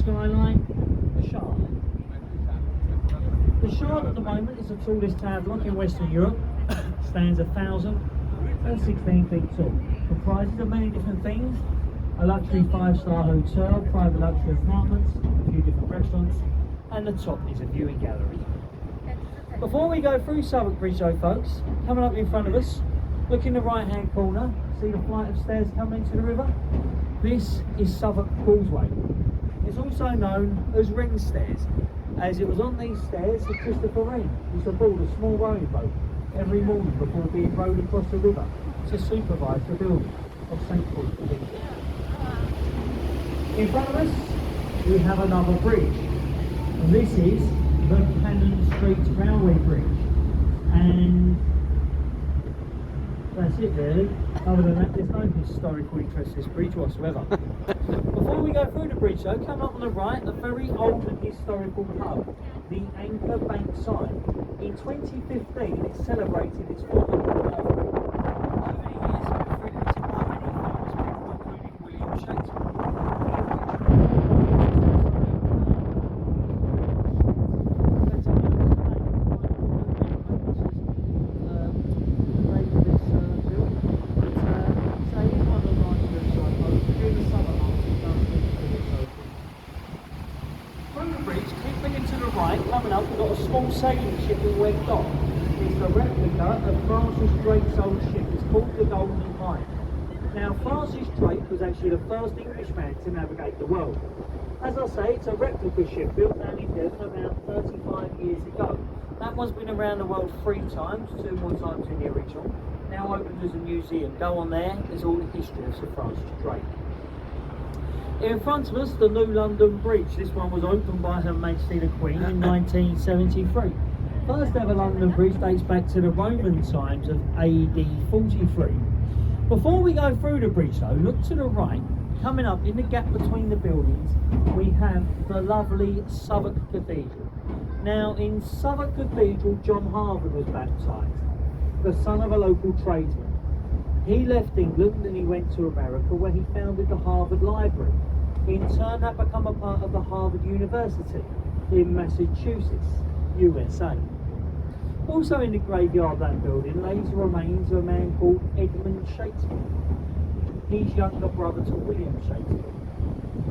skyline, the Shard. The Shard at the moment is the tallest tower block in Western Europe. Stands 1,016 feet tall. Comprises of many different things: a luxury 5-star hotel, private luxury apartments, a few different restaurants, and the top is a viewing gallery. Before we go through Southwark Bridge though, folks, coming up in front of us, look in the right hand corner, see the flight of stairs coming into the river? This is Southwark Causeway. It's also known as Ring Stairs, as it was on these stairs that Christopher Wren used to board a small rowing boat every morning before being rowed across the river to supervise the building of St Paul's Cathedral. In front of us, we have another bridge, and this is the Cannon Street Railway Bridge, and that's it really. Other than that, there's no historical interest in this bridge whatsoever. Before we go through the bridge though, come up on the right, a very old and historical pub, the Anchor Bank Sign. In 2015 it celebrated its 400th birthday. Over the years it's been frequented by many famous people, including William Shakespeare. Coming up, we've got a small sailing ship in Webb Dock. It's a replica of Francis Drake's old ship. It's called the Golden Hind. Now, Francis Drake was actually the first Englishman to navigate the world. As I say, it's a replica ship built down in Devon about 35 years ago. That one's been around the world 3 times, 2 more times than the original. Now opened as a museum. Go on there, there's all the history of Sir Francis Drake. In front of us, the New London Bridge. This one was opened by Her Majesty the Queen in 1973. First ever London Bridge dates back to the Roman times of AD 43. Before we go through the bridge though, look to the right. Coming up in the gap between the buildings, we have the lovely Southwark Cathedral. Now in Southwark Cathedral, John Harvard was baptised, the son of a local tradesman. He left England and he went to America, where he founded the Harvard Library. In turn, that became a part of the Harvard University in Massachusetts, USA. Also in the graveyard of that building lays the remains of a man called Edmund Shakespeare. He's younger brother to William Shakespeare.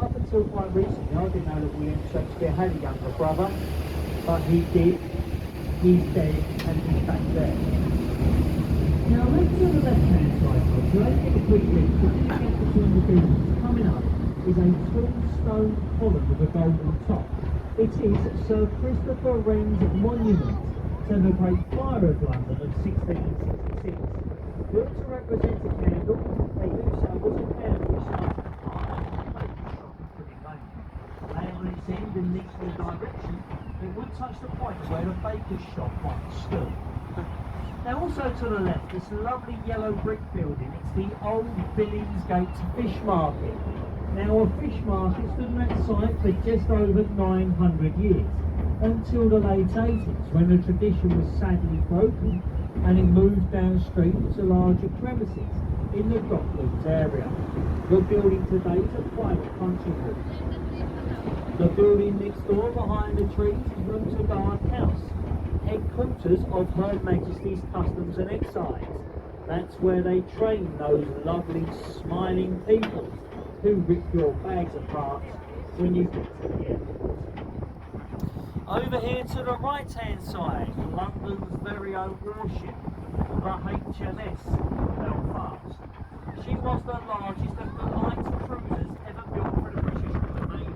Up until quite recently, I didn't know that William Shakespeare had a younger brother, but he did. He's dead and he's back there. Now, let's go to the left-hand side, so let's take a quick look. So in the gap between the buildings, coming up is a tall stone column with a golden top. It is Sir Christopher Wren's monument to the Great Fire of London of 1666. Built to represent a candle, they do so was a candle which started a fire in a baker's shop in Pudding Lane. Laying on its end in an eastern direction, it would touch the point where the baker's shop once stood. Now also to the left, this lovely yellow brick building, it's the old Billingsgate Fish Market. Now a fish market stood on that site for just over 900 years, until the late 80s, when the tradition was sadly broken and it moved downstream to larger premises in the Docklands area. The building today is a private function hall. The building next door behind the trees is Winter Guard House, headquarters of Her Majesty's Customs and Excise. That's where they train those lovely smiling people who rip your bags apart when you get to the airport. Over here to the right hand side, London's very own warship, the HMS Belfast. She was the largest of the light cruisers ever built for the British Royal Navy.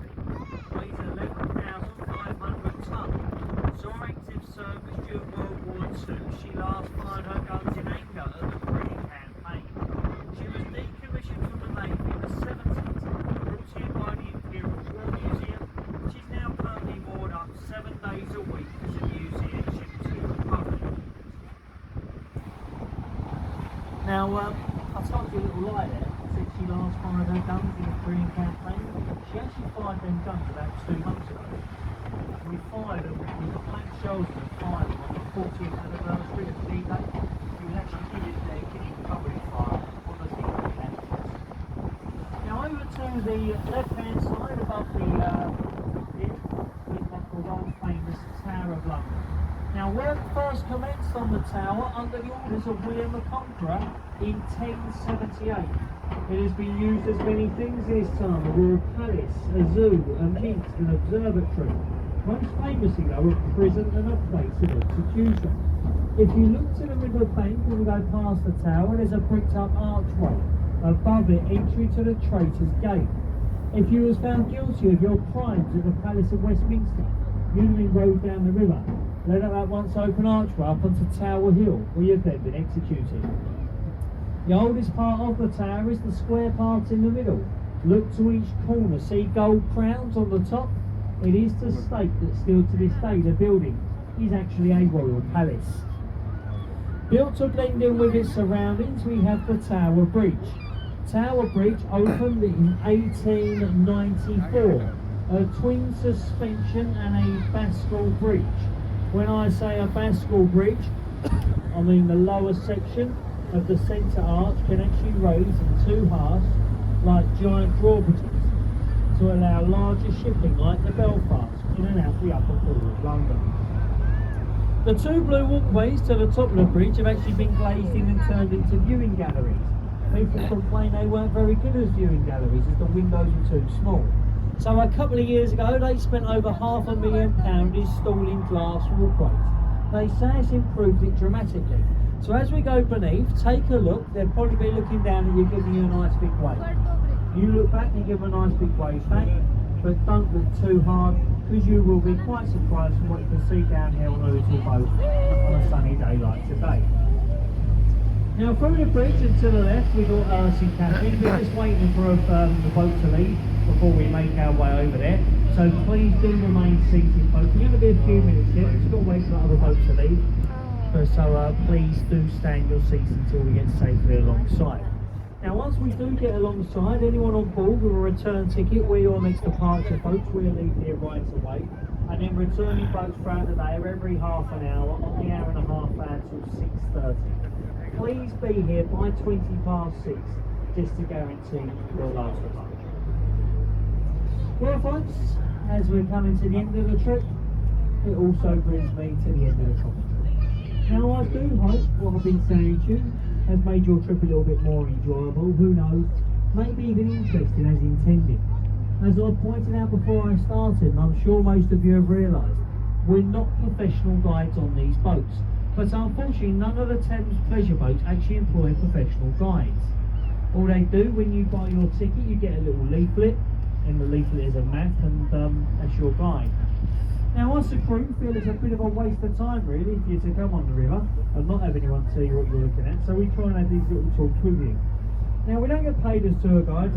Weighs 11,500 tons. Saw active service during World War II. She last fired her guns in anger at the Korean campaign. She was decommissioned from the Navy in the 70s, brought here by the Imperial War Museum. She's now currently moored up 7 days a week as a museum ship to the public. Now, I told you a little lie there. I said she last fired her guns in the Korean campaign. She actually fired them guns about 2 months ago. We fired them with blank shells and fired them on the 40th anniversary of D-Day. We was actually giving covering fire on the D-Day campus. Now over to the left-hand side above the work first commenced on the tower under the orders of William the Conqueror in 1078. It has been used as many things this time: a royal palace, a zoo, a mint, an observatory. Most famously though, a prison and a place of execution. If you look to the river bank when we go past the tower, there's a bricked up archway. Above it, entry to the Traitor's Gate. If you was found guilty of your crimes at the Palace of Westminster, you'd have been rowed down the river, led up that once open archway up onto Tower Hill, where you've then been executed. The oldest part of the tower is the square part in the middle. Look to each corner, see gold crowns on the top. It is to state that still to this day the building is actually a royal palace. Built to blend in with its surroundings, we have the Tower Bridge. Tower Bridge opened in 1894, a twin suspension and a bascule bridge. When I say a bascule bridge, I mean the lower section of the centre arch can actually raise in two halves like giant drawbridges to allow larger shipping like the Belfast in and out the upper pool of London. The two blue walkways to the top of the bridge have actually been glazed in and turned into viewing galleries. People complain they weren't very good as viewing galleries as the windows were too small. So a couple of years ago they spent over £500,000 installing glass walkways. They say it's improved it dramatically. So as we go beneath, take a look. They'll probably be looking down and you're giving you a nice big wave. You look back and give a nice big wave back, but don't look too hard, because you will be quite surprised from what you can see down here on a little boat on a sunny day like today. Now from the bridge and to the left we've got St Catherine. We're just waiting for the boat to leave before we make our way over there. So please do remain seated, folks. We're going to be a few minutes here. We've got to wait for the other boat to leave. So please do stay in your seats until we get safely alongside. Now once we do get alongside, anyone on board with a return ticket, we're your next departure folks, we'll leave here right away. And then returning boats throughout the day are every half an hour on the hour and a half hour till 6:30. Please be here by 6:20 just to guarantee your last departure. Well folks, as we're coming to the end of the trip, it also brings me to the end of the commentary. Now I do hope what I've been saying to you has made your trip a little bit more enjoyable, who knows, maybe even interesting as intended. As I pointed out before I started, and I'm sure most of you have realised, we're not professional guides on these boats, but unfortunately none of the Thames pleasure boats actually employ professional guides. All they do, when you buy your ticket, you get a little leaflet, and the leaflet is a map, and that's your guide. Now us the crew feel it's a bit of a waste of time really for you to come on the river and not have anyone tell you what you're looking at, so we try and have these little talks with you. Now we don't get paid as tour guides.